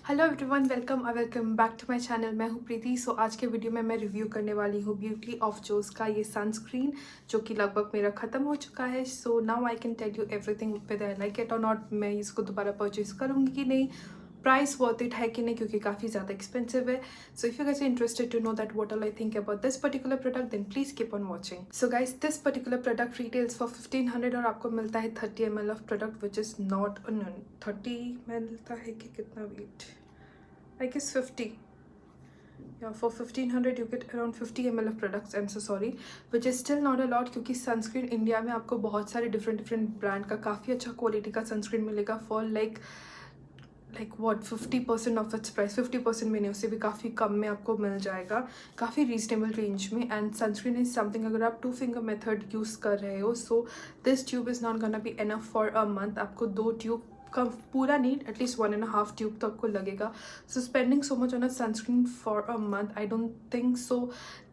Hello everyone, welcome back to my channel. मैं हूँ प्रीति। आज के वीडियो में मैं रिव्यू करने वाली हूँ ब्यूटी ऑफ जोस का ये सनस्क्रीन, जो कि लगभग मेरा ख़त्म हो चुका है। So now I can tell you everything whether I like it or not. मैं इसको दोबारा परचेज करूँगी कि नहीं, प्राइस वर्थ इट है कि नहीं, क्योंकि काफ़ी ज़्यादा एक्सपेंसिव है। So if you guys are interested to know that what all I think about this particular product, then please keep on watching. So guys, this particular product retails for 1500 और आपको मिलता है 30 ml of product, which is not 30 मिलता है कि कितना, wait, I guess 50. Yeah, for 1500 you get around 50 ml of products. I'm so sorry, which is still not a lot, क्योंकि sunscreen India में आपको बहुत सारे डिफरेंट ब्रांड का काफ़ी अच्छा क्वालिटी का सनस्क्रीन मिलेगा for like what 50% of its price. 50% में नहीं, उससे भी काफ़ी कम में आपको मिल जाएगा, काफ़ी रीजनेबल रेंज में। एंड सनस्क्रीन इज समथिंग, अगर आप 2 फिंगर मेथड यूज़ कर रहे हो, so this tube is not gonna be enough for a month. आपको 2 ट्यूब का पूरा नहीं, एटलीस्ट 1.5 ट्यूब तो आपको लगेगा। So spending so much on a sunscreen for a month, I don't think so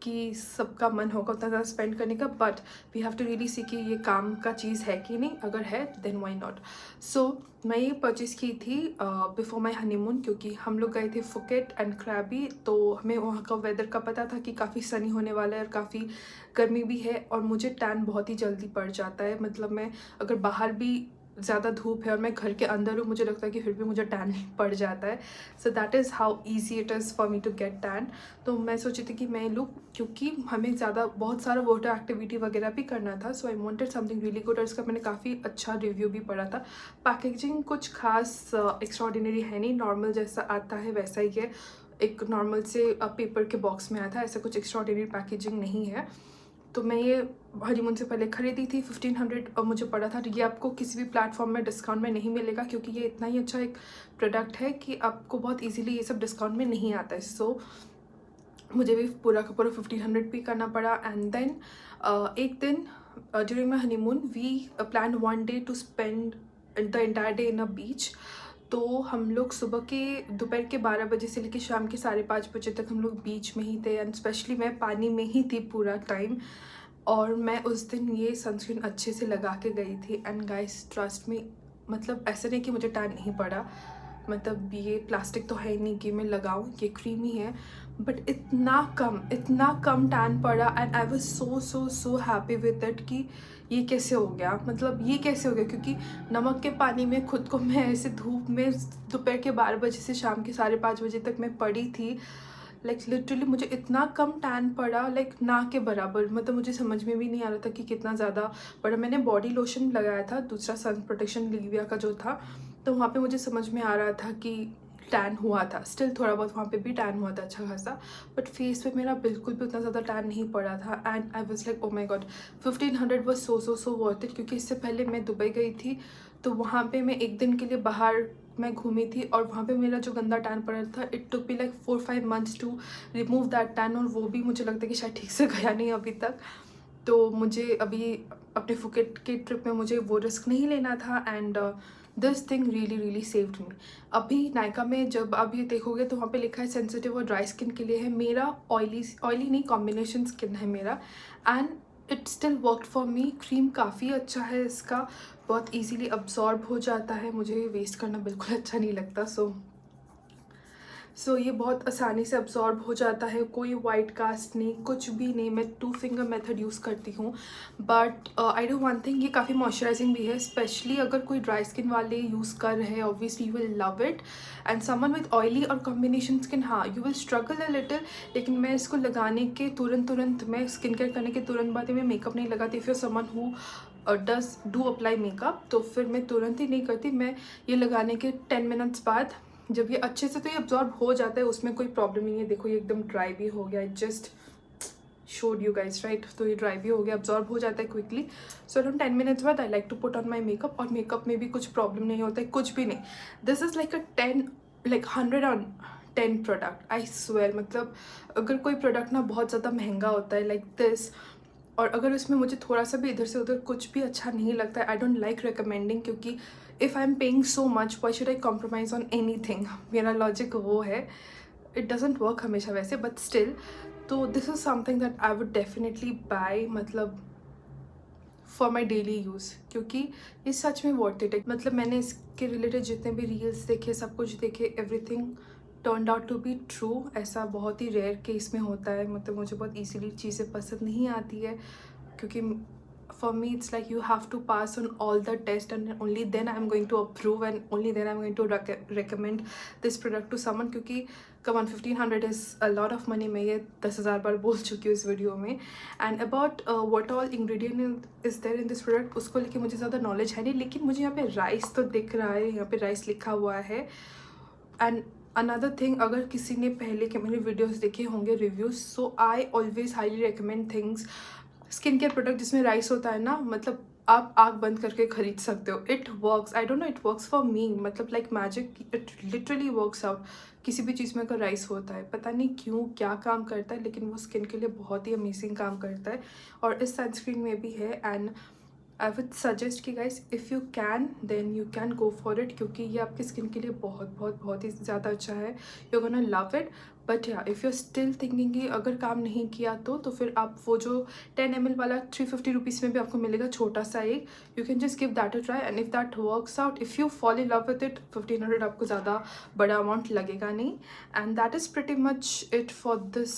कि सबका मन होगा उतना ज़्यादा स्पेंड करने का। But we have to really see कि ये काम का चीज़ है कि नहीं। अगर है देन वाई नॉट। सो मैं ये परचेज़ की थी बिफोर माई हनीमून, क्योंकि हम लोग गए थे फुकेट एंड क्रैबी। तो हमें वहाँ का वेदर का पता था कि काफ़ी सनी होने वाला है और काफ़ी गर्मी भी है, और मुझे टैन बहुत ही जल्दी पड़ जाता है। मतलब मैं अगर बाहर भी ज़्यादा धूप है और मैं घर के अंदर हूँ, मुझे लगता है कि फिर भी मुझे टैन पड़ जाता है। So that is how easy it is for me to get tan. तो मैं सोची थी कि मैं लूँ, क्योंकि हमें बहुत सारा वाटर एक्टिविटी वगैरह भी करना था। So I wanted something really good, और इसका मैंने काफ़ी अच्छा रिव्यू भी पढ़ा था। पैकेजिंग कुछ खास एक्स्ट्रॉर्डिनरी है नहीं, नॉर्मल जैसा आता है वैसा ही है। एक नॉर्मल से पेपर के बॉक्स में आया था, ऐसा कुछ एक्स्ट्रॉर्डिनरी पैकेजिंग नहीं है। तो मैं ये हनीमून से पहले ख़रीदी थी। 1500 और मुझे पड़ा था। ये आपको किसी भी प्लेटफॉर्म में डिस्काउंट में नहीं मिलेगा, क्योंकि ये इतना ही अच्छा एक प्रोडक्ट है कि आपको बहुत इजीली ये सब डिस्काउंट में नहीं आता है। सो मुझे भी पूरा का पूरा 1500 पे करना पड़ा। एंड देन एक दिन during my honeymoon we plan 1 day to spend the entire day in a beach. तो हम लोग दोपहर के 12 बजे से लेकर शाम के 5:30 बजे तक हम लोग बीच में ही थे। एंड स्पेशली मैं पानी में ही थी पूरा टाइम। और मैं उस दिन ये सनस्क्रीन अच्छे से लगा के गई थी। एंड गाइस, ट्रस्ट मी, मतलब ऐसा नहीं कि मुझे टैन नहीं पड़ा। मतलब ये प्लास्टिक तो है ही नहीं कि मैं लगाऊं, ये क्रीम ही है। बट इतना कम टैन पड़ा। And I was so happy with it कि ये कैसे हो गया, मतलब ये कैसे हो गया, क्योंकि नमक के पानी में खुद को मैं ऐसे धूप में दोपहर के 12 बजे से शाम के 5:30 बजे तक मैं पड़ी थी। लाइक लिटरली मुझे इतना कम टैन पड़ा, लाइक ना के बराबर। मतलब मुझे समझ में भी नहीं आ रहा था कि कितना ज़्यादा पड़ा। मैंने बॉडी लोशन लगाया था, दूसरा सन प्रोटेक्शन लिविया का जो था, तो वहाँ पे मुझे समझ में आ रहा था कि टैन हुआ था। स्टिल थोड़ा बहुत वहाँ पे भी टैन हुआ था अच्छा खासा, बट फेस पे मेरा बिल्कुल भी उतना ज़्यादा टैन नहीं पड़ा था। And I was like oh my God, 1500 was so worth it. क्योंकि इससे पहले मैं दुबई गई थी, तो वहाँ पे मैं एक दिन के लिए बाहर मैं घूमी थी, और वहाँ पे मेरा जो गंदा टैन पड़ा था, it took be like 4-5 months to remove that tan, और वो भी मुझे लगता है कि शायद ठीक से गया नहीं अभी तक। तो मुझे अभी अपने फुकेट के ट्रिप में मुझे वो रिस्क नहीं लेना था। And this thing really saved me. अभी नायका में जब आप ये देखोगे तो वहाँ पे लिखा है सेंसिटिव और ड्राई स्किन के लिए है। मेरा ऑयली नहीं, कॉम्बिनेशन स्किन है मेरा। And it still worked for me. Cream काफ़ी अच्छा है इसका, बहुत इजीली अब्जॉर्ब हो जाता है, मुझे वेस्ट करना बिल्कुल अच्छा नहीं लगता। सो ये बहुत आसानी से अब्जॉर्ब हो जाता है, कोई वाइट कास्ट नहीं, कुछ भी नहीं। मैं 2 फिंगर मेथड यूज़ करती हूँ। But I do one thing, ये काफ़ी मॉइस्चराइजिंग भी है, स्पेशली अगर कोई ड्राई स्किन वाले यूज़ कर रहे हैं, obviously you will love it. And someone with oily और कॉम्बिनेशन स्किन, हाँ, you will struggle a little. लेकिन मैं इसको लगाने के तुरंत मैं स्किन केयर करने के तुरंत बाद मैं मेकअप नहीं लगाती। फिर someone who does do apply makeup, तो फिर मैं तुरंत ही नहीं करती। मैं ये लगाने के 10 मिनट्स बाद, जब ये अच्छे से, तो ये अब्जॉर्ब हो जाता है, उसमें कोई प्रॉब्लम नहीं है। देखो ये एकदम ड्राई भी हो गया, just showed you guys right. तो ये ड्राई भी हो गया, अब्जॉर्ब हो जाता है क्विकली। सो अराउंड 10 मिनट्स बाद I like to put on my makeup, और मेकअप में भी कुछ प्रॉब्लम नहीं होता है, कुछ भी नहीं। This is like a 110 product, I swear. मतलब अगर कोई प्रोडक्ट ना बहुत ज़्यादा महंगा होता है लाइक दिस, और अगर उसमें मुझे थोड़ा सा भी इधर से उधर कुछ भी अच्छा नहीं लगता है, आई डोंट लाइक रिकमेंडिंग। क्योंकि if I am paying so much, why should I compromise on anything. मेरा लॉजिक वो है। इट डजेंट वर्क हमेशा वैसे, बट स्टिल। तो this is something that I would definitely buy. मतलब for my daily use, क्योंकि ये सच में वर्थ इट है। मतलब मैंने इसके रिलेटेड जितने भी रील्स देखे, सब कुछ देखे, everything turned out to be true. ऐसा बहुत ही रेयर केस में होता है। मतलब मुझे बहुत ईजिली चीज़ें पसंद नहीं आती है, क्योंकि for me it's like you have to pass on all the tests and only then I'm going to approve and only then I'm going to recommend this product to someone, क्योंकि come on 1500 is a lot of money। मैं ये 10,000 बार बोल चुकी हूँ इस video में। and about what all ingredient is there in this product, उसको लेके मुझे ज़्यादा नॉलेज है नहीं, लेकिन मुझे यहाँ पे राइस तो दिख रहा है, यहाँ पे राइस लिखा हुआ है। एंड अनदर थिंग, अगर किसी ने पहले के मेरे वीडियोस देखे होंगे reviews, so I always highly recommend things, skin care product जिसमें राइस होता है ना, मतलब आप आँख बंद करके खरीद सकते हो। It works, I don't know, it works for me, मतलब like magic, it literally works out. किसी भी चीज़ में अगर राइस होता है, पता नहीं क्यों क्या काम करता है, लेकिन वो स्किन के लिए बहुत ही अमेजिंग काम करता है, और इस सनस्क्रीन में भी है। एंड आई वुड सजेस्ट कि guys if you can then you can go for it, क्योंकि ये आपकी स्किन के लिए बहुत ही ज़्यादा अच्छा है। You gonna love it. But या इफ़ यू स्टिल थिंकिंग कि अगर काम नहीं किया तो फिर आप वो जो 10 ml वाला 350 रुपीज़ में भी आपको मिलेगा छोटा सा एक, you can just give that a try. And if that works out, if you fall in love with it, 1500 आपको ज़्यादा बड़ा अमाउंट लगेगा नहीं। And that is pretty much it for this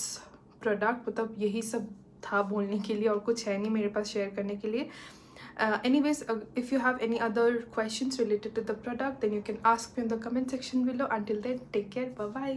product. मतलब यही सब था बोलने के लिए, और कुछ है नहीं मेरे पास शेयर करने के लिए। Anyways, if you have any other questions related to the product, then you can ask me in the comment section below. Until then, take care. Bye bye.